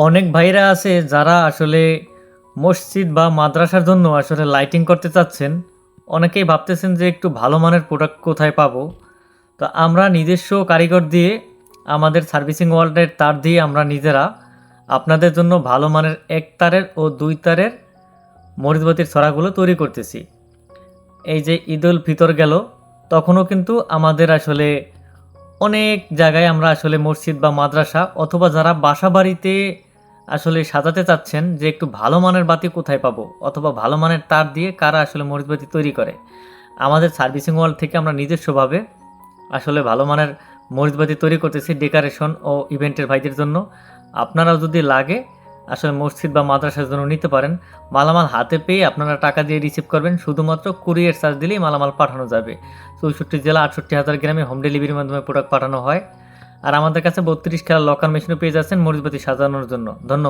অনেক ভাইরা আছে যারা আসলে মসজিদ বা মাদ্রাসার জন্য আসলে লাইটিং করতে চাচ্ছেন। অনেকেই ভাবতেছেন যে একটু ভালো মানের প্রোডাক্ট কোথায় পাবো। তো আমরা নিজস্ব কারিগর দিয়ে আমাদের সার্ভিসিং ওয়ার্ল্ডের তার দিয়ে আমরা নিজেরা আপনাদের জন্য ভালো মানের ১ তারের ও ২ তারের মরিচবাতির ছড়াগুলো তৈরি করতেছি। এই যে ঈদুল ফিতর গেল, তখনও কিন্তু আমাদের আসলে অনেক জায়গায় আমরা আসলে মসজিদ বা মাদ্রাসা অথবা যারা বাসা বাড়িতে আসলে সাজাতে চাচ্ছেন যে একটু ভালো মানের বাতি কোথায় পাবো অথবা ভালো মানের তার দিয়ে কারা আসলে মরিচবাতি তৈরি করে, আমাদের সার্ভিসিং ওয়াল থেকে আমরা নিজস্বভাবে আসলে ভালো মানের মরিচবাতি তৈরি করতেছি ডেকোরেশন ও ইভেন্টের ভাইদের জন্য। আপনারাও যদি লাগে আসলে মসজিদ বা মাদ্রাসার জন্য নিতে পারেন। মালামাল হাতে পেয়ে আপনারা টাকা দিয়ে রিসিভ করবেন, শুধুমাত্র কুরিয়ার চার্জ দিলেই মালামাল পাঠানো যাবে। ৬৪ জেলা ৬৮,০০০ গ্রামে হোম ডেলিভারির মাধ্যমে প্রোডাক্ট পাঠানো হয়। আর আমাদের কাছে ৩২ খেলার লকার মেশিনও পেয়ে যাচ্ছেন মরিচবাতি সাজানোর জন্য। ধন্যবাদ।